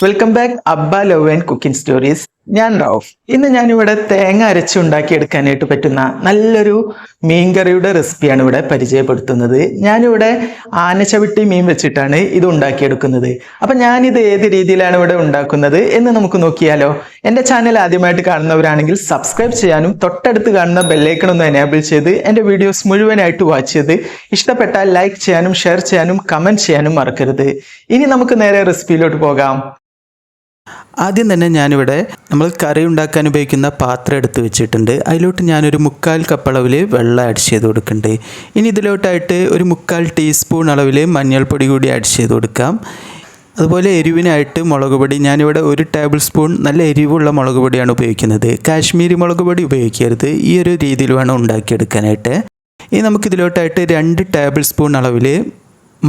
Welcome back അബ്ബ love and cooking stories. ഞാൻ റൌഫ്. ഇന്ന് ഞാനിവിടെ തേങ്ങ അരച്ച് ഉണ്ടാക്കിയെടുക്കാനായിട്ട് പറ്റുന്ന നല്ലൊരു മീൻകറിയുടെ റെസിപ്പിയാണ് ഇവിടെ പരിചയപ്പെടുത്തുന്നത്. ഞാനിവിടെ ആനച്ചവിട്ടി മീൻ വെച്ചിട്ടാണ് ഇത് ഉണ്ടാക്കിയെടുക്കുന്നത്. അപ്പം ഞാനിത് ഏത് രീതിയിലാണ് ഇവിടെ ഉണ്ടാക്കുന്നത് എന്ന് നമുക്ക് നോക്കിയാലോ. എൻ്റെ ചാനൽ ആദ്യമായിട്ട് കാണുന്നവരാണെങ്കിൽ സബ്സ്ക്രൈബ് ചെയ്യാനും തൊട്ടടുത്ത് കാണുന്ന ബെല്ലൈക്കൺ ഒന്ന് എനേബിൾ ചെയ്ത് എൻ്റെ വീഡിയോസ് മുഴുവനായിട്ട് വാച്ച് ചെയ്ത് ഇഷ്ടപ്പെട്ടാൽ ലൈക്ക് ചെയ്യാനും ഷെയർ ചെയ്യാനും കമൻറ്റ് ചെയ്യാനും മറക്കരുത്. ഇനി നമുക്ക് നേരെ റെസിപ്പിയിലോട്ട് പോകാം. ആദ്യം തന്നെ ഞാനിവിടെ നമ്മൾ കറി ഉണ്ടാക്കാൻ ഉപയോഗിക്കുന്ന പാത്രം എടുത്ത് വെച്ചിട്ടുണ്ട്. അതിലോട്ട് ഞാനൊരു 3/4 കപ്പ് അളവിൽ വെള്ളം ആഡ് ചെയ്ത് കൊടുക്കുന്നുണ്ട്. ഇനി ഇതിലോട്ടായിട്ട് ഒരു 3/4 ടീസ്പൂൺ അളവിൽ മഞ്ഞൾപ്പൊടി കൂടി ആഡ് ചെയ്ത് കൊടുക്കാം. അതുപോലെ എരിവിനായിട്ട് മുളക് പൊടി ഞാനിവിടെ 1 ടേബിൾ സ്പൂൺ നല്ല എരിവുള്ള മുളക് പൊടിയാണ് ഉപയോഗിക്കുന്നത്. കാശ്മീരി മുളക് പൊടി ഉപയോഗിക്കരുത്. ഈ ഒരു രീതിയിൽ വേണം ഉണ്ടാക്കിയെടുക്കാനായിട്ട്. ഇനി നമുക്കിതിലോട്ടായിട്ട് 2 ടേബിൾ സ്പൂൺ അളവിൽ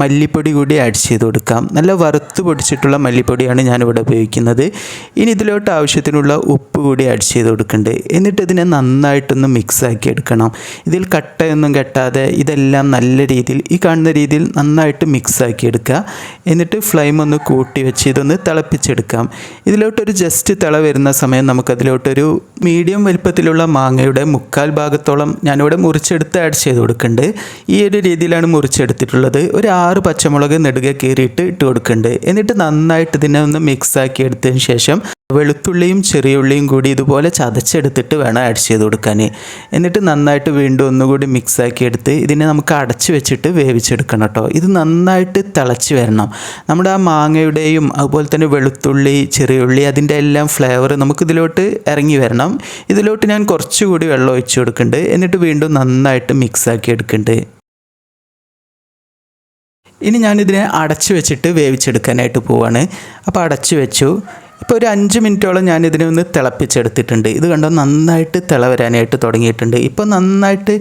മല്ലിപ്പൊടി കൂടി ആഡ് ചെയ്ത് കൊടുക്കാം. നല്ല വറുത്ത് പൊടിച്ചിട്ടുള്ള മല്ലിപ്പൊടിയാണ് ഞാനിവിടെ ഉപയോഗിക്കുന്നത്. ഇനി ഇതിലോട്ട് ആവശ്യത്തിനുള്ള ഉപ്പ് കൂടി ആഡ് ചെയ്ത് കൊടുക്കുന്നുണ്ട്. എന്നിട്ട് ഇതിനെ നന്നായിട്ടൊന്ന് മിക്സ് ആക്കി എടുക്കണം. ഇതിൽ കട്ടയൊന്നും കെട്ടാതെ ഇതെല്ലാം നല്ല രീതിയിൽ ഈ കാണുന്ന രീതിയിൽ നന്നായിട്ട് മിക്സ് ആക്കി എടുക്കുക. എന്നിട്ട് ഫ്ലെയിം ഒന്ന് കൂട്ടി വെച്ച് ഇതൊന്ന് തിളപ്പിച്ചെടുക്കാം. ഇതിലോട്ടൊരു ജസ്റ്റ് തിള വരുന്ന സമയം നമുക്കതിലോട്ടൊരു മീഡിയം വലിപ്പത്തിലുള്ള മാങ്ങയുടെ 3/4 ഭാഗത്തോളം ഞാനിവിടെ മുറിച്ചെടുത്ത് ആഡ് ചെയ്ത് കൊടുക്കുന്നുണ്ട്. ഈ ഒരു രീതിയിലാണ് മുറിച്ചെടുത്തിട്ടുള്ളത്. ഒരു 6 പച്ചമുളക് നെടുകെ കീറിയിട്ട് ഇട്ട് കൊടുക്കുന്നുണ്ട്. എന്നിട്ട് നന്നായിട്ട് ഇതിനെ ഒന്ന് മിക്സ് ആക്കി എടുത്തതിന് ശേഷം വെളുത്തുള്ളിയും ചെറിയ ഉള്ളിയും കൂടി ഇതുപോലെ ചതച്ചെടുത്തിട്ട് വേണം ആഡ് ചെയ്ത് കൊടുക്കാൻ. എന്നിട്ട് നന്നായിട്ട് വീണ്ടും ഒന്നുകൂടി മിക്സ് ആക്കി എടുത്ത് ഇതിനെ നമുക്ക് അടച്ച് വെച്ചിട്ട് വേവിച്ചെടുക്കണം കേട്ടോ. ഇത് നന്നായിട്ട് തിളച്ച് വരണം. നമ്മുടെ ആ മാങ്ങയുടെയും അതുപോലെ തന്നെ വെളുത്തുള്ളി ചെറിയ ഉള്ളി അതിൻ്റെ എല്ലാം ഫ്ലേവർ നമുക്കിതിലോട്ട് ഇറങ്ങി വരണം. ഇതിലോട്ട് ഞാൻ കുറച്ചുകൂടി വെള്ളം ഒഴിച്ച് കൊടുക്കുന്നുണ്ട്. എന്നിട്ട് വീണ്ടും നന്നായിട്ട് മിക്സ് ആക്കി എടുക്കുന്നുണ്ട്. ഇനി ഞാനിതിനെ അടച്ചു വെച്ചിട്ട് വേവിച്ചെടുക്കാനായിട്ട് പോവാണ്. അപ്പോൾ അടച്ചു വെച്ചു. ഇപ്പോൾ ഒരു 5 മിനിറ്റോളം ഞാനിതിനെ ഒന്ന് തിളപ്പിച്ചെടുത്തിട്ടുണ്ട്. ഇത് കണ്ടോ നന്നായിട്ട് തിള വരാനായിട്ട് തുടങ്ങിയിട്ടുണ്ട്. ഇപ്പോൾ നന്നായിട്ട്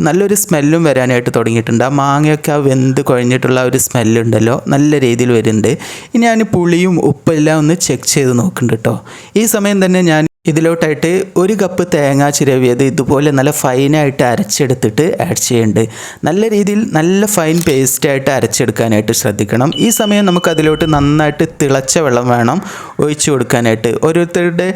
നല്ലൊരു സ്മെല്ലും വരാനായിട്ട് തുടങ്ങിയിട്ടുണ്ട്. ആ മാങ്ങയൊക്കെ ആ വെന്ത് കുഴഞ്ഞിട്ടുള്ള ഒരു സ്മെല്ലുണ്ടല്ലോ നല്ല രീതിയിൽ വരുന്നുണ്ട്. ഇനി ഞാൻ പുളിയും ഉപ്പെല്ലാം ഒന്ന് ചെക്ക് ചെയ്ത് നോക്കുന്നുണ്ട് കേട്ടോ. ഈ സമയം തന്നെ ഞാൻ ഇതിലോട്ടായിട്ട് 1 കപ്പ് തേങ്ങ ചിരവിയത് ഇതുപോലെ നല്ല ഫൈനായിട്ട് അരച്ചെടുത്തിട്ട് ആഡ് ചെയ്യുന്നുണ്ട്. നല്ല രീതിയിൽ നല്ല ഫൈൻ പേസ്റ്റായിട്ട് അരച്ചെടുക്കാനായിട്ട് ശ്രദ്ധിക്കണം. ഈ സമയം നമുക്ക് അതിലോട്ട് നന്നായിട്ട് തിളച്ച വെള്ളം വേണം ഒഴിച്ചു കൊടുക്കാനായിട്ട്. ഓരോരുത്തരുടെ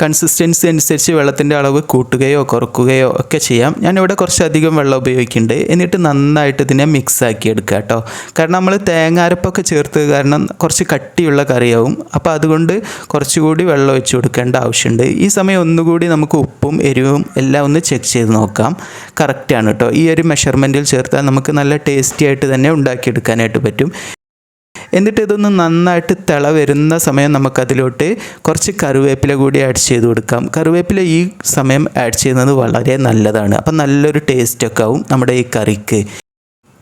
കൺസിസ്റ്റൻസി അനുസരിച്ച് വെള്ളത്തിൻ്റെ അളവ് കൂട്ടുകയോ കുറക്കുകയോ ഒക്കെ ചെയ്യാം. ഞാനിവിടെ കുറച്ചധികം വെള്ളം ഉപയോഗിക്കുന്നുണ്ട്. എന്നിട്ട് നന്നായിട്ട് ഇതിനെ മിക്സ് ആക്കി എടുക്കുക കേട്ടോ. കാരണം നമ്മൾ തേങ്ങ അരപ്പൊക്കെ ചേർത്ത് കാരണം കുറച്ച് കട്ടിയുള്ള കറിയാവും. അപ്പോൾ അതുകൊണ്ട് കുറച്ചുകൂടി വെള്ളം ഒഴിച്ച് കൊടുക്കേണ്ട ആവശ്യമുണ്ട്. ഈ സമയം ഒന്നുകൂടി നമുക്ക് ഉപ്പും എരിവും എല്ലാം ഒന്ന് ചെക്ക് ചെയ്ത് നോക്കാം. കറക്റ്റാണ് കേട്ടോ. ഈ ഒരു മെഷർമെൻറ്റിൽ ചേർത്താൽ നമുക്ക് നല്ല ടേസ്റ്റി ആയിട്ട് തന്നെ ഉണ്ടാക്കിയെടുക്കാനായിട്ട് പറ്റും. എന്നിട്ട് ഇതൊന്ന് നന്നായിട്ട് തിള വരുന്ന സമയം നമുക്കതിലോട്ട് കുറച്ച് കറിവേപ്പില കൂടി ആഡ് ചെയ്ത് കൊടുക്കാം. കറിവേപ്പില ഈ സമയം ആഡ് ചെയ്യുന്നത് വളരെ നല്ലതാണ്. അപ്പം നല്ലൊരു ടേസ്റ്റൊക്കെ ആവും നമ്മുടെ ഈ കറിക്ക്.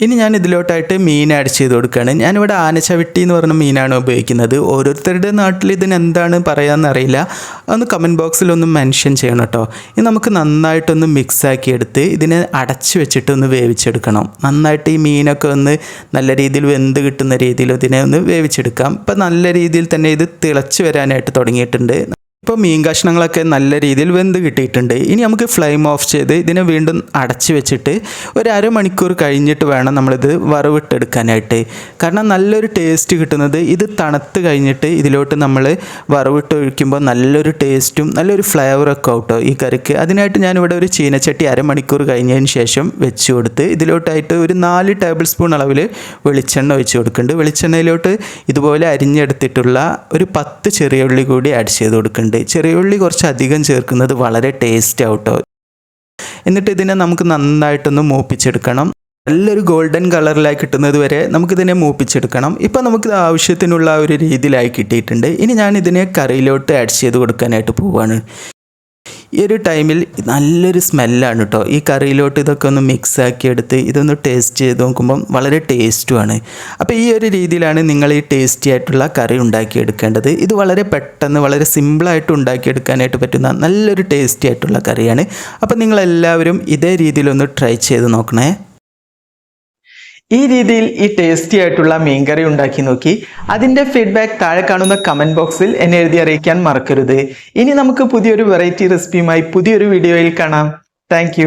ഇനി ഞാൻ ഇതിലോട്ടായിട്ട് മീൻ ആഡ് ചെയ്ത് കൊടുക്കുകയാണ്. ഞാനിവിടെ ആനച്ചവിട്ടി എന്ന് പറഞ്ഞ മീനാണ് ഉപയോഗിക്കുന്നത്. ഓരോരുത്തരുടെ നാട്ടിൽ ഇതിന് എന്താണ് പറയാമെന്നറിയില്ല. ഒന്ന് കമൻറ്റ് ബോക്സിലൊന്ന് മെൻഷൻ ചെയ്യണം കേട്ടോ. ഇനി നമുക്ക് നന്നായിട്ടൊന്ന് മിക്സാക്കി എടുത്ത് ഇതിനെ അടച്ച് വെച്ചിട്ടൊന്ന് വേവിച്ചെടുക്കണം. നന്നായിട്ട് ഈ മീനൊക്കെ ഒന്ന് നല്ല രീതിയിൽ വെന്ത് കിട്ടുന്ന രീതിയിൽ ഇതിനെ ഒന്ന് വേവിച്ചെടുക്കാം. ഇപ്പം നല്ല രീതിയിൽ തന്നെ ഇത് തിളച്ച് വരാനായിട്ട് തുടങ്ങിയിട്ടുണ്ട്. ഇപ്പോൾ മീൻ കഷ്ണങ്ങളൊക്കെ നല്ല രീതിയിൽ വെന്ത് കിട്ടിയിട്ടുണ്ട്. ഇനി നമുക്ക് ഫ്ലെയിം ഓഫ് ചെയ്ത് ഇതിനെ വീണ്ടും അടച്ച് വെച്ചിട്ട് ഒരു അരമണിക്കൂർ കഴിഞ്ഞിട്ട് വേണം നമ്മളിത് വറവിട്ടെടുക്കാനായിട്ട്. കാരണം നല്ലൊരു ടേസ്റ്റ് കിട്ടുന്നത് ഇത് തണുത്ത് കഴിഞ്ഞിട്ട് ഇതിലോട്ട് നമ്മൾ വറവിട്ട് ഒഴിക്കുമ്പോൾ നല്ലൊരു ടേസ്റ്റും നല്ലൊരു ഫ്ലേവറൊക്കെ ആവട്ടോ ഈ കറിക്ക്. അതിനായിട്ട് ഞാനിവിടെ ഒരു ചീനച്ചട്ടി അരമണിക്കൂർ കഴിഞ്ഞതിന് ശേഷം വെച്ച് കൊടുത്ത് ഇതിലോട്ടായിട്ട് ഒരു 4 ടേബിൾ സ്പൂൺ അളവിൽ വെളിച്ചെണ്ണ ഒഴിച്ച് കൊടുക്കുന്നുണ്ട്. വെളിച്ചെണ്ണയിലോട്ട് ഇതുപോലെ അരിഞ്ഞെടുത്തിട്ടുള്ള ഒരു 10 ചെറിയ ഉള്ളി കൂടി ആഡ് ചെയ്ത് കൊടുക്കുന്നുണ്ട്. ചെറിയ ഉള്ളി കുറച്ച് അധികം ചേർക്കുന്നത് വളരെ ടേസ്റ്റ് ആവട്ടോ. എന്നിട്ട് ഇതിനെ നമുക്ക് നന്നായിട്ടൊന്ന് മൂപ്പിച്ചെടുക്കണം. നല്ലൊരു ഗോൾഡൻ കളറിലായി കിട്ടുന്നത് വരെ നമുക്കിതിനെ മൂപ്പിച്ചെടുക്കണം. ഇപ്പോൾ നമുക്ക് ആവശ്യത്തിനുള്ള ഒരു രീതിയിലായി കിട്ടിയിട്ടുണ്ട്. ഇനി ഞാൻ ഇതിനെ കറിയിലോട്ട് ആഡ് ചെയ്ത് കൊടുക്കാനായിട്ട് പോവുകയാണ്. ഈ ഒരു ടൈമിൽ നല്ലൊരു സ്മെല്ലാണ് കേട്ടോ. ഈ കറിയിലോട്ട് ഇതൊക്കെ ഒന്ന് മിക്സ് ആക്കി എടുത്ത് ഇതൊന്ന് ടേസ്റ്റ് ചെയ്ത് നോക്കുമ്പം വളരെ ടേസ്റ്റുമാണ്. അപ്പോൾ ഈ ഒരു രീതിയിലാണ് നിങ്ങൾ ഈ ടേസ്റ്റി ആയിട്ടുള്ള കറി ഉണ്ടാക്കിയെടുക്കേണ്ടത്. ഇത് വളരെ പെട്ടെന്ന് വളരെ സിമ്പിളായിട്ട് ഉണ്ടാക്കിയെടുക്കാനായിട്ട് പറ്റുന്ന നല്ലൊരു ടേസ്റ്റി ആയിട്ടുള്ള കറിയാണ്. അപ്പോൾ നിങ്ങളെല്ലാവരും ഇതേ രീതിയിലൊന്ന് ട്രൈ ചെയ്ത് നോക്കണേ. ഈ രീതിയിൽ ഈ ടേസ്റ്റി ആയിട്ടുള്ള മീൻകറി ഉണ്ടാക്കി നോക്കി അതിൻ്റെ ഫീഡ്ബാക്ക് താഴെ കാണുന്ന കമൻറ്റ് ബോക്സിൽ എന്നെ എഴുതി അറിയിക്കാൻ മറക്കരുത്. ഇനി നമുക്ക് പുതിയൊരു വെറൈറ്റി റെസിപ്പിയുമായി പുതിയൊരു വീഡിയോയിൽ കാണാം. താങ്ക്